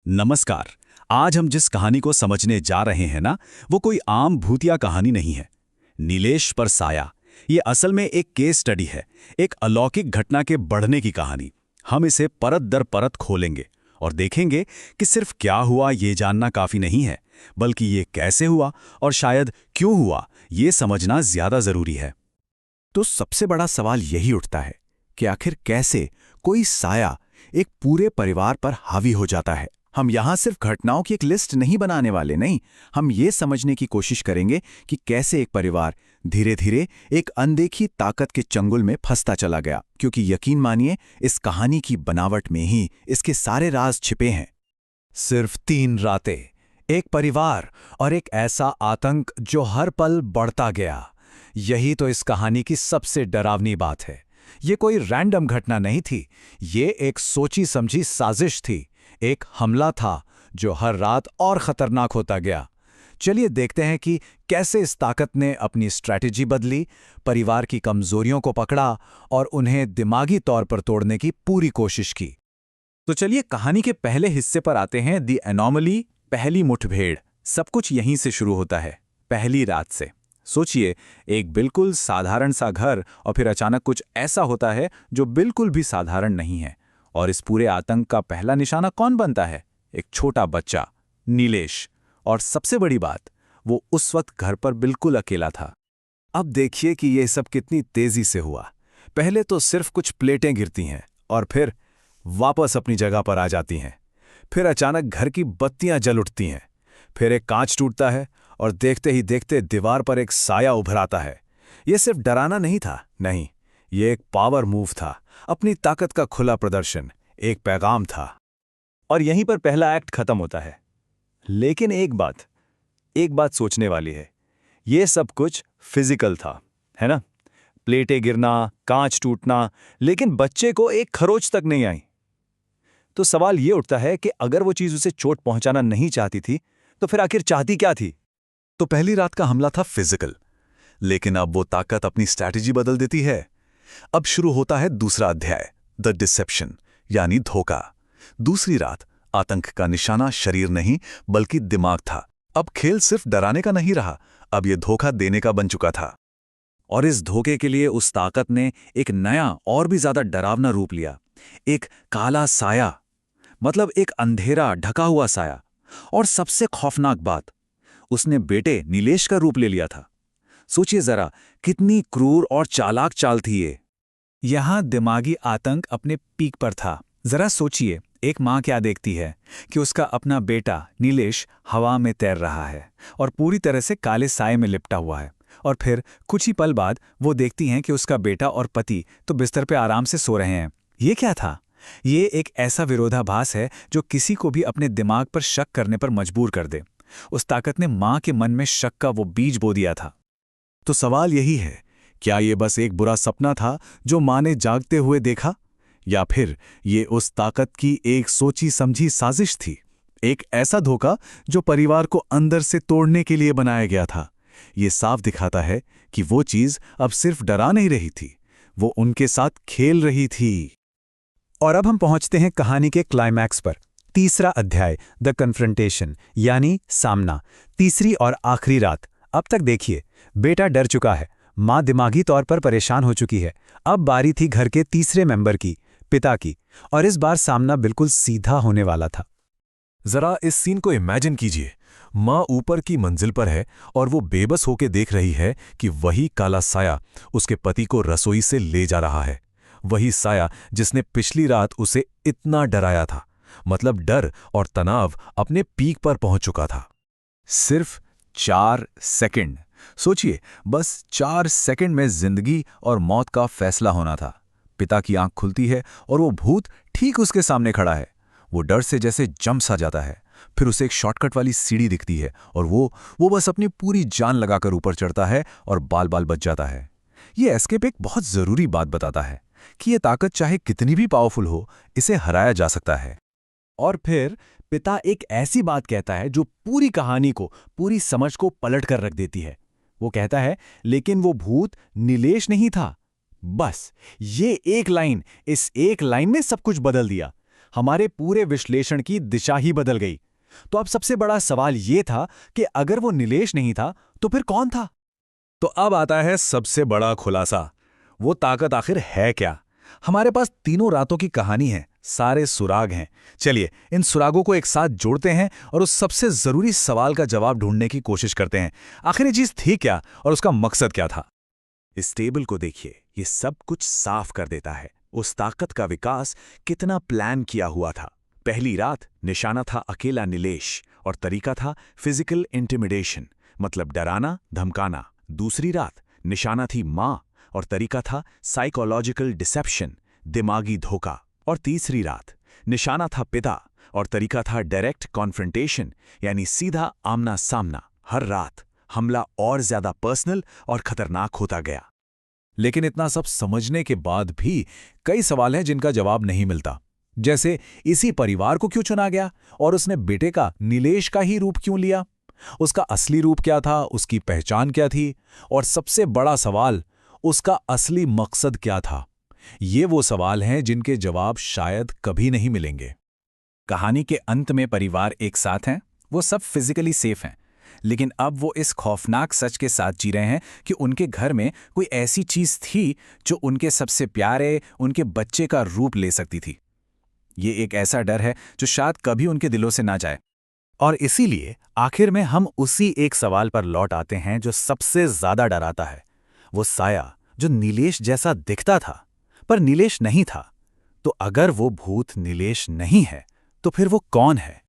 नमस्कार। आज हम जिस कहानी को समझने जा रहे हैं ना, वो कोई आम भूतिया कहानी नहीं है। नीलेश पर साया, ये असल में एक केस स्टडी है, एक अलौकिक घटना के बढ़ने की कहानी। हम इसे परत दर परत खोलेंगे और देखेंगे कि सिर्फ क्या हुआ ये जानना काफी नहीं है, बल्कि ये कैसे हुआ और शायद क्यों हुआ, ये समझना ज्यादा जरूरी है। तो सबसे बड़ा सवाल यही उठता है कि आखिर कैसे कोई साया एक पूरे परिवार पर हावी हो जाता है। हम यहाँ सिर्फ घटनाओं की एक लिस्ट नहीं बनाने वाले, नहीं, हम ये समझने की कोशिश करेंगे कि कैसे एक परिवार धीरे धीरे एक अनदेखी ताकत के चंगुल में फंसता चला गया। क्योंकि यकीन मानिए, इस कहानी की बनावट में ही इसके सारे राज छिपे हैं। सिर्फ 3 रातें, एक परिवार और एक ऐसा आतंक जो हर पल बढ़ता गया। यही तो इस कहानी की सबसे डरावनी बात है। ये कोई रैंडम घटना नहीं थी, ये एक सोची समझी साजिश थी, एक हमला था जो हर रात और खतरनाक होता गया। चलिए देखते हैं कि कैसे इस ताकत ने अपनी स्ट्रैटेजी बदली, परिवार की कमजोरियों को पकड़ा और उन्हें दिमागी तौर पर तोड़ने की पूरी कोशिश की। तो चलिए कहानी के पहले हिस्से पर आते हैं, दी एनॉमली, पहली मुठभेड़। सब कुछ यहीं से शुरू होता है, पहली रात से। सोचिए, एक बिल्कुल साधारण सा घर और फिर अचानक कुछ ऐसा होता है जो बिल्कुल भी साधारण नहीं है। और इस पूरे आतंक का पहला निशाना कौन बनता है? एक छोटा बच्चा, नीलेश। और सबसे बड़ी बात, वो उस वक्त घर पर बिल्कुल अकेला था। अब देखिए कि ये सब कितनी तेजी से हुआ। पहले तो सिर्फ कुछ प्लेटें गिरती हैं और फिर वापस अपनी जगह पर आ जाती हैं। फिर अचानक घर की बत्तियां जल उठती हैं। फिर एक कांच टूटता है और देखते ही देखते दीवार पर एक साया उभर आता है। ये सिर्फ डराना नहीं था, नहीं, ये एक पावर मूव था, अपनी ताकत का खुला प्रदर्शन, एक पैगाम था। और यहीं पर पहला एक्ट खत्म होता है। लेकिन एक बात सोचने वाली है, ये सब कुछ फिजिकल था, है ना? प्लेटें गिरना, कांच टूटना, लेकिन बच्चे को एक खरोच तक नहीं आई। तो सवाल ये उठता है कि अगर वो चीज उसे चोट पहुंचाना नहीं चाहती थी, तो फिर आखिर चाहती क्या थी? तो पहली रात का हमला था फिजिकल, लेकिन अब वो ताकत अपनी स्ट्रैटेजी बदल देती है। अब शुरू होता है दूसरा अध्याय, द डिसेप्शन, यानी धोखा। दूसरी रात आतंक का निशाना शरीर नहीं बल्कि दिमाग था। अब खेल सिर्फ डराने का नहीं रहा, अब ये धोखा देने का बन चुका था। और इस धोखे के लिए उस ताकत ने एक नया और भी ज्यादा डरावना रूप लिया, एक काला साया, मतलब एक अंधेरा ढका हुआ साया। और सबसे खौफनाक बात, उसने बेटे नीलेश का रूप ले लिया था। सोचिए जरा, कितनी क्रूर और चालाक चाल थी ये। यहां दिमागी आतंक अपने पीक पर था। जरा सोचिए, एक मां क्या देखती है कि उसका अपना बेटा नीलेश हवा में तैर रहा है और पूरी तरह से काले साए में लिपटा हुआ है। और फिर कुछ ही पल बाद वो देखती हैं कि उसका बेटा और पति तो बिस्तर पे आराम से सो रहे हैं। ये क्या था? ये एक ऐसा विरोधाभास है जो किसी को भी अपने दिमाग पर शक करने पर मजबूर कर दे। उस ताकत ने मां के मन में शक का वो बीज बो दिया था। तो सवाल यही है, क्या ये बस एक बुरा सपना था जो मां ने जागते हुए देखा, या फिर ये उस ताकत की एक सोची समझी साजिश थी, एक ऐसा धोखा जो परिवार को अंदर से तोड़ने के लिए बनाया गया था? ये साफ दिखाता है कि वो चीज अब सिर्फ डरा नहीं रही थी, वो उनके साथ खेल रही थी। और अब हम पहुंचते हैं कहानी के क्लाइमैक्स पर। तीसरा अध्याय, द कन्फ्रंटेशन, यानी सामना, तीसरी और आखिरी रात। अब तक देखिए, बेटा डर चुका है, मां दिमागी तौर पर परेशान हो चुकी है। अब बारी थी घर के तीसरे मेंबर की, पिता की, और इस बार सामना बिल्कुल सीधा होने वाला था। जरा इस सीन को इमेजिन कीजिए। मां ऊपर की मंजिल पर है और वो बेबस होकर देख रही है कि वही काला साया उसके पति को रसोई से ले जा रहा है। वही साया जिसने पिछली रात उसे इतना डराया था। मतलब डर और तनाव अपने पीक पर पहुंच चुका था। सिर्फ 4 सेकंड। सोचिए, बस 4 सेकंड में जिंदगी और मौत का फैसला होना था। पिता की आंख खुलती है और वो भूत ठीक उसके सामने खड़ा है। वो डर से जैसे जम सा जाता है। फिर उसे एक शॉर्टकट वाली सीढ़ी दिखती है और वो बस अपनी पूरी जान लगाकर ऊपर चढ़ता है और बाल बाल बच जाता है। ये एस्केप एक बहुत जरूरी बात बताता है कि ये ताकत चाहे कितनी भी पावरफुल हो, इसे हराया जा सकता है। और फिर पिता एक ऐसी बात कहता है जो पूरी कहानी को, पूरी समझ को पलट कर रख देती है। वो कहता है, लेकिन वो भूत नीलेश नहीं था। बस ये एक लाइन, इस एक लाइन ने सब कुछ बदल दिया। हमारे पूरे विश्लेषण की दिशा ही बदल गई। तो अब सबसे बड़ा सवाल ये था कि अगर वो नीलेश नहीं था तो फिर कौन था? तो अब आता है सबसे बड़ा खुलासा। वो ताकत आखिर है क्या? हमारे पास तीनों रातों की कहानी है, सारे सुराग हैं। चलिए इन सुरागों को एक साथ जोड़ते हैं और उस सबसे जरूरी सवाल का जवाब ढूंढने की कोशिश करते हैं। आखिर ये चीज थी क्या और उसका मकसद क्या था? इस टेबल को देखिए, ये सब कुछ साफ कर देता है उस ताकत का विकास कितना प्लान किया हुआ था। पहली रात निशाना था अकेला नीलेश और तरीका था फिजिकल इंटिमिडेशन, मतलब डराना धमकाना। दूसरी रात निशाना थी माँ और तरीका था साइकोलॉजिकल डिसेप्शन, दिमागी धोखा। और तीसरी रात निशाना था पिता और तरीका था डायरेक्ट कॉन्फ्रंटेशन, यानी सीधा आमना सामना। हर रात हमला और ज्यादा पर्सनल और खतरनाक होता गया। लेकिन इतना सब समझने के बाद भी कई सवाल हैं जिनका जवाब नहीं मिलता। जैसे इसी परिवार को क्यों चुना गया और उसने बेटे का नीलेश का ही रूप क्यों लिया? उसका असली रूप क्या था, उसकी पहचान क्या थी, और सबसे बड़ा सवाल, उसका असली मकसद क्या था? ये वो सवाल हैं जिनके जवाब शायद कभी नहीं मिलेंगे। कहानी के अंत में परिवार एक साथ हैं, वो सब फिजिकली सेफ हैं, लेकिन अब वो इस खौफनाक सच के साथ जी रहे हैं कि उनके घर में कोई ऐसी चीज थी जो उनके सबसे प्यारे, उनके बच्चे का रूप ले सकती थी। ये एक ऐसा डर है जो शायद कभी उनके दिलों से ना जाए। और इसीलिए आखिर में हम उसी एक सवाल पर लौट आते हैं जो सबसे ज्यादा डराता है। वो साया जो नीलेश जैसा दिखता था पर नीलेश नहीं था। तो अगर वो भूत नीलेश नहीं है तो फिर वो कौन है?